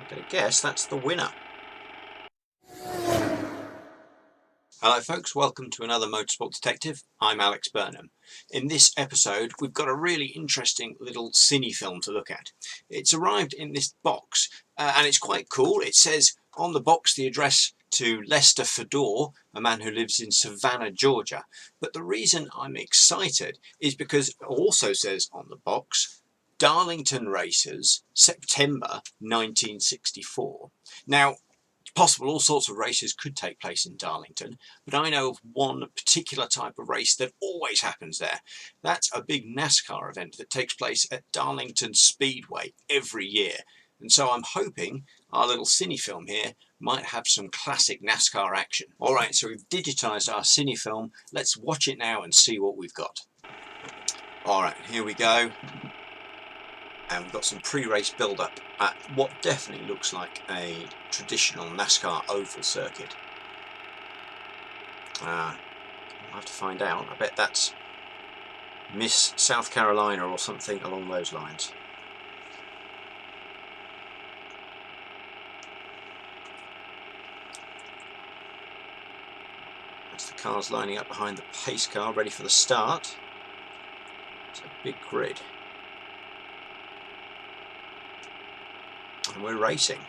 I'm going to guess that's the winner. Hello folks, welcome to another Motorsport Detective. I'm Alex Burnham. In this episode we've got a really interesting little cine film to look at. It's arrived in this box and it's quite cool. It says on the box the address to Lester Fedor, a man who lives in Savannah, Georgia. But the reason I'm excited is because it also says on the box Darlington Racers, September 1964. Now, possible all sorts of races could take place in Darlington, but I know of one particular type of race that always happens there. That's a big NASCAR event that takes place at Darlington Speedway every year. And so I'm hoping our little cine film here might have some classic NASCAR action. Alright, so we've digitized our cine film. Let's watch it now and see what we've got. Alright, here we go. And we've got some pre-race build-up at what definitely looks like a traditional NASCAR oval circuit. I'll have to find out. I bet that's Miss South Carolina or something along those lines. That's the cars lining up behind the pace car, ready for the start. It's a big grid. And we're racing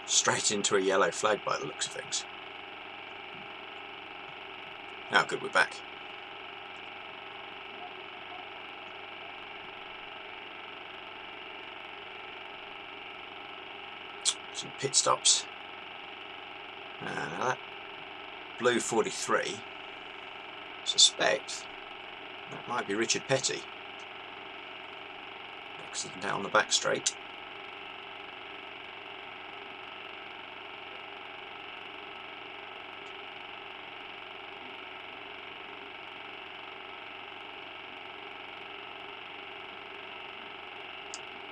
straight into a yellow flag by the looks of things. Now, good, we're back. Some pit stops. Now that blue 43, I suspect that might be Richard Petty. Accident out on the back straight.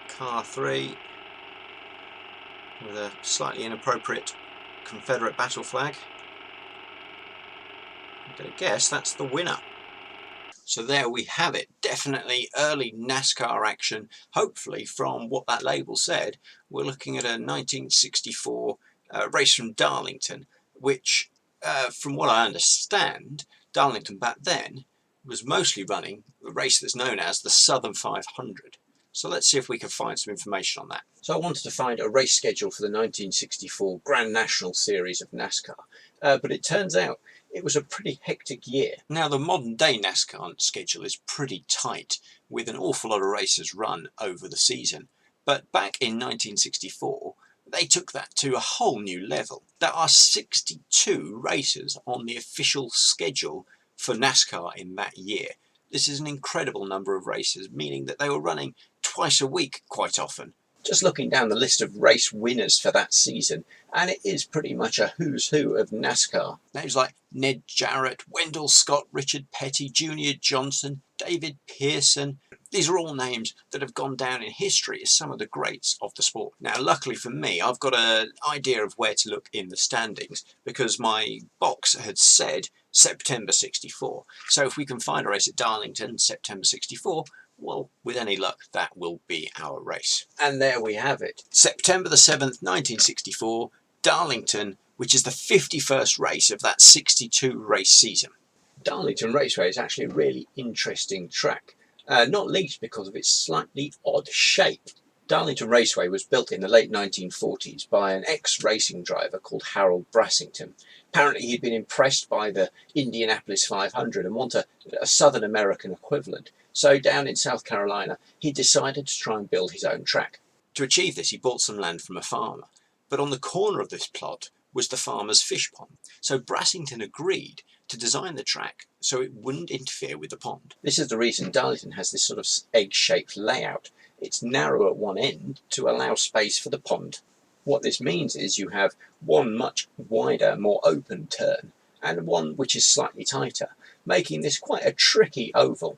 Car 3 with a slightly inappropriate Confederate battle flag. I'm going to guess that's the winner. So there we have it. Definitely early NASCAR action. Hopefully, from what that label said, we're looking at a 1964 race from Darlington, which, from what I understand, Darlington back then was mostly running the race that's known as the Southern 500. So let's see if we can find some information on that. So I wanted to find a race schedule for the 1964 Grand National Series of NASCAR, but it turns out it was a pretty hectic year. Now, the modern day NASCAR schedule is pretty tight, with an awful lot of races run over the season. But back in 1964, they took that to a whole new level. There are 62 races on the official schedule for NASCAR in that year. This is an incredible number of races, meaning that they were running twice a week quite often. Just looking down the list of race winners for that season, and it is pretty much a who's who of NASCAR. Names like Ned Jarrett, Wendell Scott, Richard Petty, Junior Johnson, David Pearson. These are all names that have gone down in history as some of the greats of the sport. Now, luckily for me, I've got an idea of where to look in the standings because my box had said September 64. So if we can find a race at Darlington, September 64, well, with any luck, that will be our race. And there we have it. September the 7th, 1964, Darlington, which is the 51st race of that 62 race season. Darlington Raceway is actually a really interesting track, not least because of its slightly odd shape. Darlington Raceway was built in the late 1940s by an ex-racing driver called Harold Brassington. Apparently he'd been impressed by the Indianapolis 500 and wanted a Southern American equivalent. So down in South Carolina, he decided to try and build his own track. To achieve this, he bought some land from a farmer. But on the corner of this plot was the farmer's fish pond. So Brassington agreed to design the track so it wouldn't interfere with the pond. This is the reason Darlington has this sort of egg-shaped layout. It's narrow at one end to allow space for the pond. What this means is you have one much wider, more open turn and one which is slightly tighter, making this quite a tricky oval.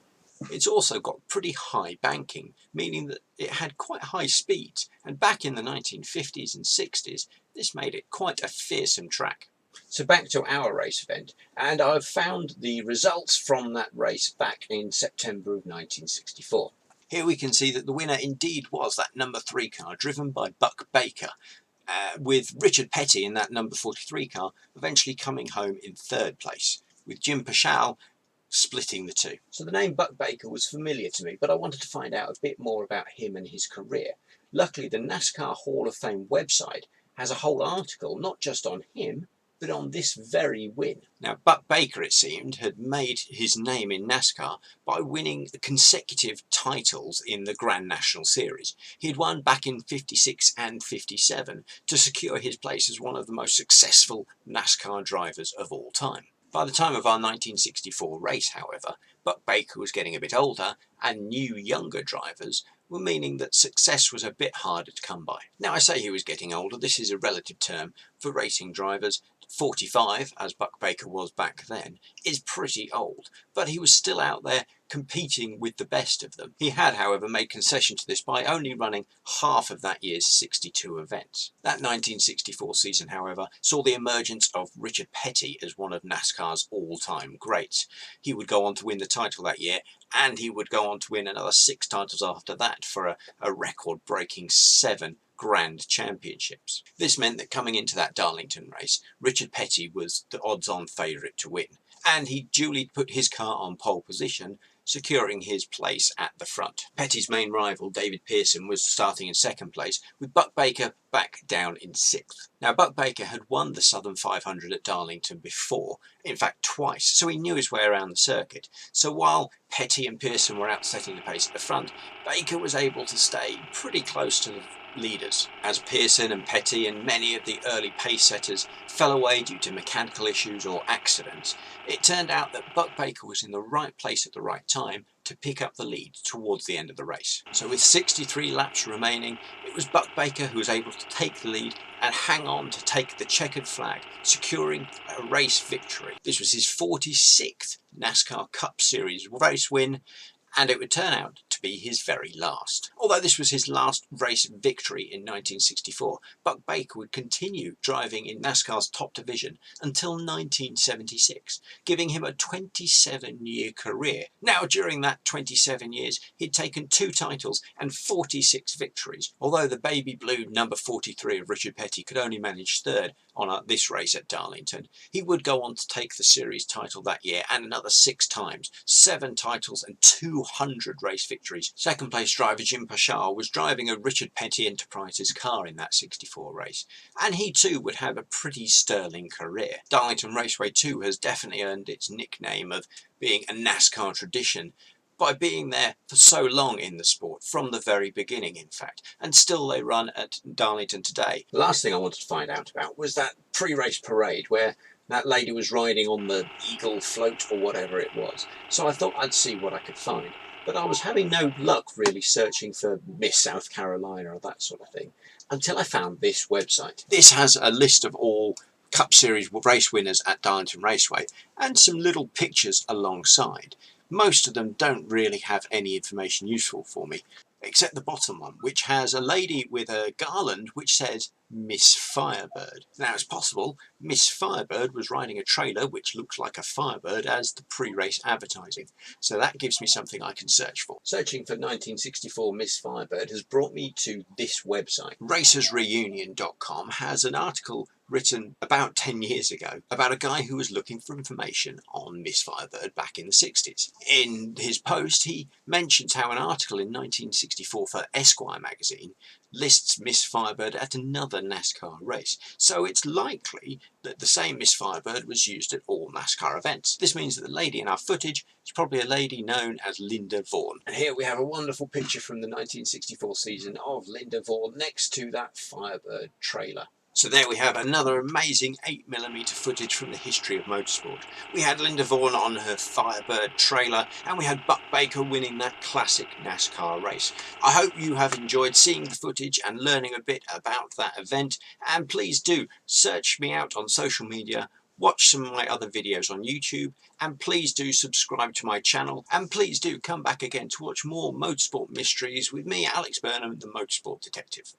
It's also got pretty high banking, meaning that it had quite high speeds, and back in the 1950s and 60s, this made it quite a fearsome track. So back to our race event, and I've found the results from that race back in September of 1964. Here we can see that the winner indeed was that number 3 car driven by Buck Baker, with Richard Petty in that number 43 car eventually coming home in 3rd place, with Jim Paschal splitting the two. So the name Buck Baker was familiar to me, but I wanted to find out a bit more about him and his career. Luckily, the NASCAR Hall of Fame website has a whole article not just on him, but on this very win. Now, Buck Baker, it seemed, had made his name in NASCAR by winning consecutive titles in the Grand National Series. He had won back in 56 and 57 to secure his place as one of the most successful NASCAR drivers of all time. By the time of our 1964 race, however, Buck Baker was getting a bit older, and new younger drivers were meaning that success was a bit harder to come by. Now, I say he was getting older. This is a relative term for racing drivers. 45, as Buck Baker was back then, is pretty old, but he was still out there competing with the best of them. He had, however, made concession to this by only running half of that year's 62 events. That 1964 season, however, saw the emergence of Richard Petty as one of NASCAR's all-time greats. He would go on to win the title that year, and he would go on to win another 6 titles after that for a record-breaking 7 Grand Championships. This meant that coming into that Darlington race, Richard Petty was the odds-on favourite to win, and he duly put his car on pole position, securing his place at the front. Petty's main rival, David Pearson, was starting in 2nd place, with Buck Baker back down in 6th. Now, Buck Baker had won the Southern 500 at Darlington before, in fact twice, so he knew his way around the circuit. So while Petty and Pearson were out setting the pace at the front, Baker was able to stay pretty close to the leaders. As Pearson and Petty and many of the early pace setters fell away due to mechanical issues or accidents, it turned out that Buck Baker was in the right place at the right time to pick up the lead towards the end of the race. So with 63 laps remaining, it was Buck Baker who was able to take the lead and hang on to take the checkered flag, securing a race victory. This was his 46th NASCAR Cup Series race win, and it would turn out to be his very last. Although this was his last race victory in 1964, Buck Baker would continue driving in NASCAR's top division until 1976, giving him a 27-year career. Now, during that 27 years, he'd taken 2 titles and 46 victories. Although the baby blue number 43 of Richard Petty could only manage 3rd on this race at Darlington, he would go on to take the series title that year and another 6 times, 7 titles and 200 race victories. 2nd place driver Jim Paschal was driving a Richard Petty Enterprises car in that 64 race, and he too would have a pretty sterling career. Darlington Raceway too has definitely earned its nickname of being a NASCAR tradition by being there for so long in the sport, from the very beginning in fact, and still they run at Darlington today. The last thing I wanted to find out about was that pre-race parade where that lady was riding on the Eagle float or whatever it was. So I thought I'd see what I could find, but I was having no luck really searching for Miss South Carolina or that sort of thing, until I found this website. This has a list of all Cup Series race winners at Darlington Raceway and some little pictures alongside. Most of them don't really have any information useful for me, except the bottom one, which has a lady with a garland which says Miss Firebird. Now, it's possible Miss Firebird was riding a trailer which looks like a Firebird as the pre-race advertising, so that gives me something I can search for. Searching for 1964 Miss Firebird has brought me to this website. RacersReunion.com has an article written about 10 years ago about a guy who was looking for information on Miss Firebird back in the 60s. In his post, he mentions how an article in 1964 for Esquire magazine lists Miss Firebird at another NASCAR race, so it's likely that the same Miss Firebird was used at all NASCAR events. This means that the lady in our footage is probably a lady known as Linda Vaughn. And here we have a wonderful picture from the 1964 season of Linda Vaughn next to that Firebird trailer. So there we have another amazing 8mm footage from the history of motorsport. We had Linda Vaughn on her Firebird trailer, and we had Buck Baker winning that classic NASCAR race. I hope you have enjoyed seeing the footage and learning a bit about that event, and please do search me out on social media, watch some of my other videos on YouTube, and please do subscribe to my channel, and please do come back again to watch more motorsport mysteries with me, Alex Burnham, the Motorsport Detective.